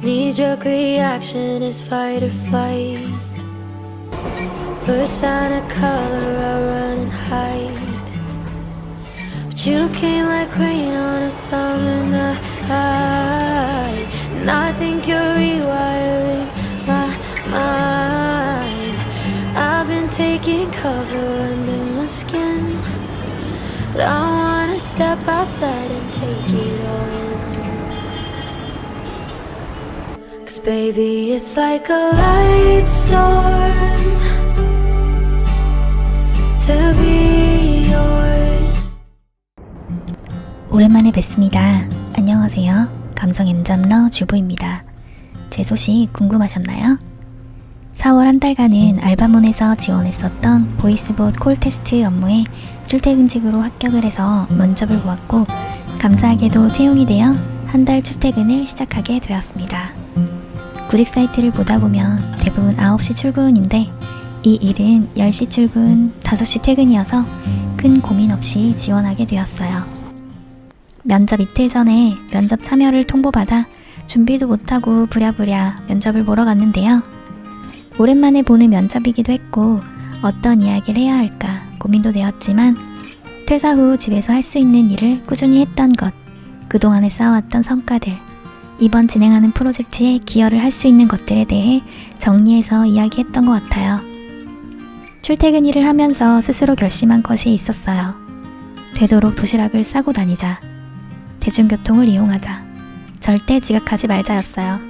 Knee-jerk reaction is fight or flight. First sign of color, I run and hide. But you came like rain on a summer night, and I think you're rewiring my mind. I've been taking cover under my skin, but I wanna step outside and take it all in. 'Cause baby, it's like a light storm to be yours. 오랜만에 뵙습니다. 안녕하세요. 감성 엠잡러 주부입니다. 제 소식 궁금하셨나요? 4월 한 달간은 알바몬에서 지원했었던 보이스봇 콜 테스트 업무에 출퇴근직으로 합격을 해서 면접을 보았고, 감사하게도 채용이 되어 한 달 출퇴근을 시작하게 되었습니다. 구직 사이트를 보다 보면 대부분 9시 출근인데 이 일은 10시 출근, 5시 퇴근이어서 큰 고민 없이 지원하게 되었어요. 면접 이틀 전에 면접 참여를 통보받아 준비도 못하고 부랴부랴 면접을 보러 갔는데요. 오랜만에 보는 면접이기도 했고 어떤 이야기를 해야 할까 고민도 되었지만, 퇴사 후 집에서 할 수 있는 일을 꾸준히 했던 것, 그동안에 쌓아왔던 성과들, 이번 진행하는 프로젝트에 기여를 할 수 있는 것들에 대해 정리해서 이야기했던 것 같아요. 출퇴근 일을 하면서 스스로 결심한 것이 있었어요. 되도록 도시락을 싸고 다니자. 대중교통을 이용하자. 절대 지각하지 말자였어요.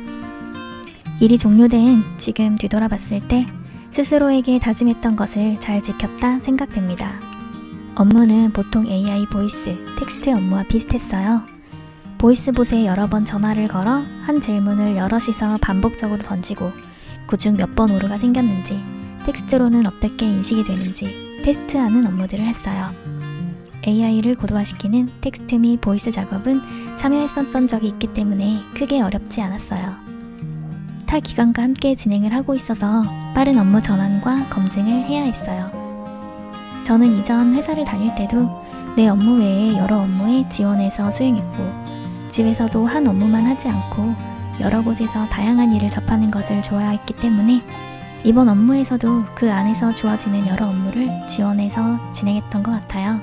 일이 종료된 지금 뒤돌아봤을 때 스스로에게 다짐했던 것을 잘 지켰다 생각됩니다. 업무는 보통 AI 보이스, 텍스트 업무와 비슷했어요. 보이스봇에 여러 번 전화를 걸어 한 질문을 여럿이서 반복적으로 던지고 그중 몇 번 오류가 생겼는지, 텍스트로는 어떻게 인식이 되는지 테스트하는 업무들을 했어요. AI를 고도화시키는 텍스트 및 보이스 작업은 참여했었던 적이 있기 때문에 크게 어렵지 않았어요. 타 기관과 함께 진행을 하고 있어서 빠른 업무 전환과 검증을 해야 했어요. 저는 이전 회사를 다닐 때도 내 업무 외에 여러 업무에 지원해서 수행했고, 집에서도 한 업무만 하지 않고 여러 곳에서 다양한 일을 접하는 것을 좋아했기 때문에 이번 업무에서도 그 안에서 주어지는 여러 업무를 지원해서 진행했던 것 같아요.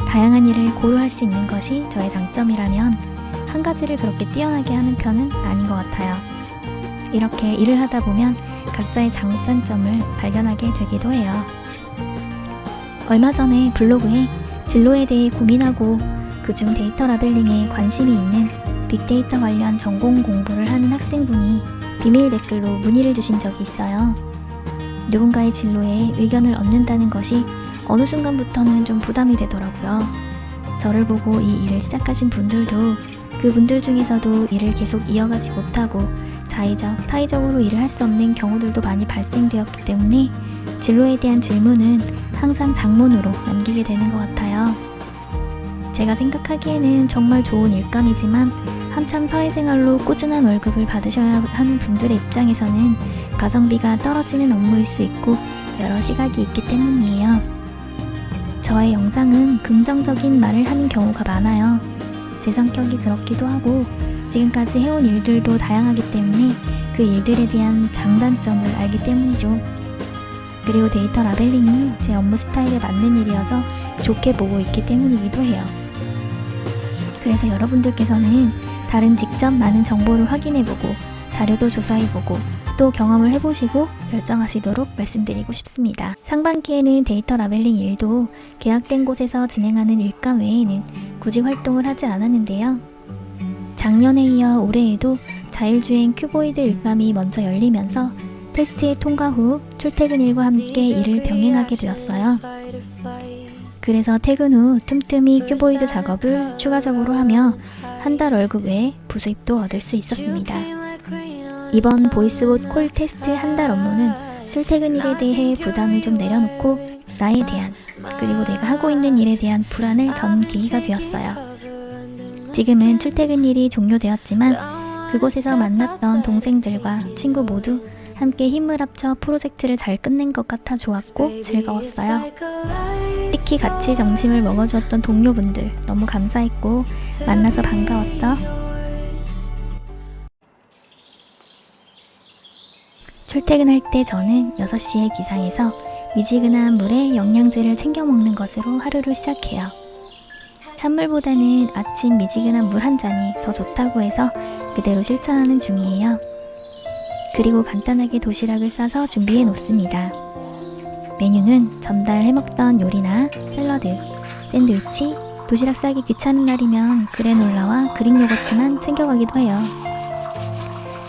다양한 일을 고루 할 수 있는 것이 저의 장점이라면 한 가지를 그렇게 뛰어나게 하는 편은 아닌 것 같아요. 이렇게 일을 하다 보면 각자의 장단점을 발견하게 되기도 해요. 얼마 전에 블로그에 진로에 대해 고민하고 그중 데이터 라벨링에 관심이 있는 빅데이터 관련 전공 공부를 하는 학생분이 비밀 댓글로 문의를 주신 적이 있어요. 누군가의 진로에 의견을 얻는다는 것이 어느 순간부터는 좀 부담이 되더라고요. 저를 보고 이 일을 시작하신 분들도 그분들 중에서도 일을 계속 이어가지 못하고 자의적, 타의적으로 일을 할 수 없는 경우들도 많이 발생되었기 때문에 진로에 대한 질문은 항상 장문으로 남기게 되는 것 같아요. 제가 생각하기에는 정말 좋은 일감이지만 한창 사회생활로 꾸준한 월급을 받으셔야 하는 분들의 입장에서는 가성비가 떨어지는 업무일 수 있고 여러 시각이 있기 때문이에요. 저의 영상은 긍정적인 말을 하는 경우가 많아요. 제 성격이 그렇기도 하고 지금까지 해온 일들도 다양하기 때문에 그 일들에 대한 장단점을 알기 때문이죠. 그리고 데이터 라벨링이 제 업무 스타일에 맞는 일이어서 좋게 보고 있기 때문이기도 해요. 그래서 여러분들께서는 다른 직접 많은 정보를 확인해보고 자료도 조사해보고 또 경험을 해보시고 결정하시도록 말씀드리고 싶습니다. 상반기에는 데이터 라벨링 일도 계약된 곳에서 진행하는 일감 외에는 구직 활동을 하지 않았는데요. 작년에 이어 올해에도 자율주행 큐보이드 일감이 먼저 열리면서 테스트의 통과 후 출퇴근 일과 함께 일을 병행하게 되었어요. 그래서 퇴근 후 틈틈이 큐보이드 작업을 추가적으로 하며 한 달 월급 외에 부수입도 얻을 수 있었습니다. 이번 보이스봇 콜 테스트 한 달 업무는 출퇴근 일에 대해 부담을 좀 내려놓고 나에 대한, 그리고 내가 하고 있는 일에 대한 불안을 던 계기가 되었어요. 지금은 출퇴근 일이 종료되었지만 그곳에서 만났던 동생들과 친구 모두 함께 힘을 합쳐 프로젝트를 잘 끝낸 것 같아 좋았고 즐거웠어요. 특히 같이 점심을 먹어주었던 동료분들 너무 감사했고 만나서 반가웠어. 출퇴근할 때 저는 6시에 기상해서 미지근한 물에 영양제를 챙겨 먹는 것으로 하루를 시작해요. 찬물보다는 아침 미지근한 물 한 잔이 더 좋다고 해서 그대로 실천하는 중이에요. 그리고 간단하게 도시락을 싸서 준비해 놓습니다. 메뉴는 전달 해먹던 요리나 샐러드, 샌드위치, 도시락 싸기 귀찮은 날이면 그래놀라와 그릭 요거트만 챙겨가기도 해요.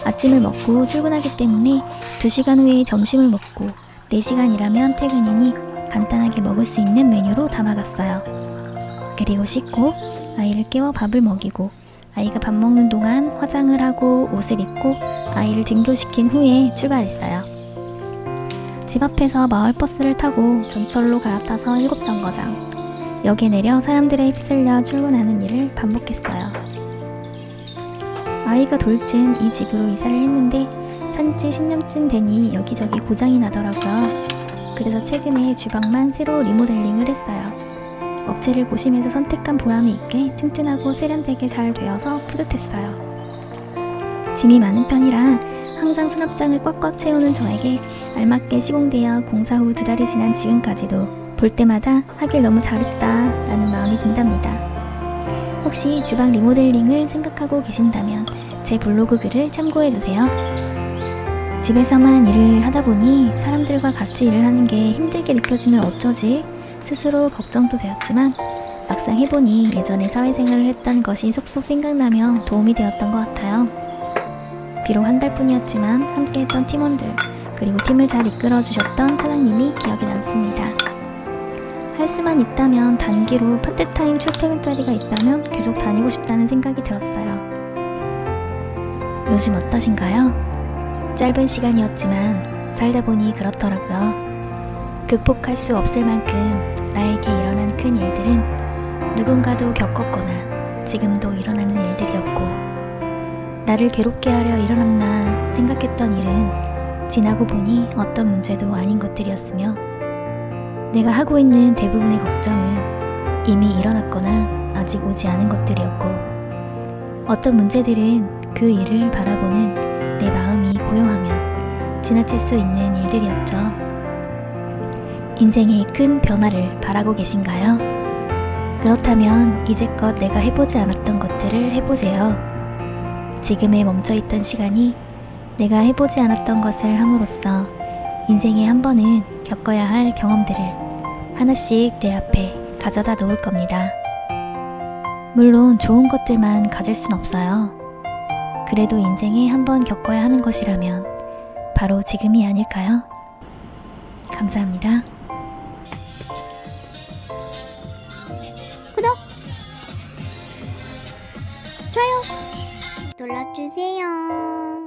아침을 먹고 출근하기 때문에 2시간 후에 점심을 먹고 4시간 일하면 퇴근이니 간단하게 먹을 수 있는 메뉴로 담아갔어요. 그리고 씻고 아이를 깨워 밥을 먹이고 아이가 밥 먹는 동안 화장을 하고 옷을 입고 아이를 등교시킨 후에 출발했어요. 집 앞에서 마을버스를 타고 전철로 갈아타서 7정거장, 역에 내려 사람들에 휩쓸려 출근하는 일을 반복했어요. 아이가 돌 쯤 이 집으로 이사를 했는데 산지 10년쯤 되니 여기저기 고장이 나더라고요. 그래서 최근에 주방만 새로 리모델링을 했어요. 업체를 고심해서 선택한 보람이 있게 튼튼하고 세련되게 잘 되어서 뿌듯했어요. 짐이 많은 편이라 항상 수납장을 꽉꽉 채우는 저에게 알맞게 시공되어 공사 후 2달이 지난 지금까지도 볼 때마다 하길 너무 잘했다 라는 마음이 든답니다. 혹시 주방 리모델링을 생각하고 계신다면 제 블로그 글을 참고해주세요. 집에서만 일을 하다 보니 사람들과 같이 일을 하는 게 힘들게 느껴지면 어쩌지? 스스로 걱정도 되었지만 막상 해보니 예전에 사회생활을 했던 것이 속속 생각나며 도움이 되었던 것 같아요. 비록 한 달뿐이었지만 함께했던 팀원들 그리고 팀을 잘 이끌어주셨던 사장님이 기억에 남습니다. 할 수만 있다면 단기로 파트타임 출퇴근 자리가 있다면 계속 다니고 싶다는 생각이 들었어요. 요즘 어떠신가요? 짧은 시간이었지만 살다 보니 그렇더라고요. 극복할 수 없을 만큼 나에게 일어난 큰 일들은 누군가도 겪었거나 지금도 일어나는 일들이었고 나를 괴롭게 하려 일어났나 생각했던 일은 지나고 보니 어떤 문제도 아닌 것들이었으며 내가 하고 있는 대부분의 걱정은 이미 일어났거나 아직 오지 않은 것들이었고 어떤 문제들은 그 일을 바라보는 내 마음이 고요하면 지나칠 수 있는 일들이었죠. 인생의 큰 변화를 바라고 계신가요? 그렇다면 이제껏 내가 해보지 않았던 것들을 해보세요. 지금에 멈춰있던 시간이 내가 해보지 않았던 것을 함으로써 인생에 한 번은 겪어야 할 경험들을 하나씩 내 앞에 가져다 놓을 겁니다. 물론 좋은 것들만 가질 순 없어요. 그래도 인생에 한 번 겪어야 하는 것이라면 바로 지금이 아닐까요? 감사합니다. 좋아요 눌러주세요.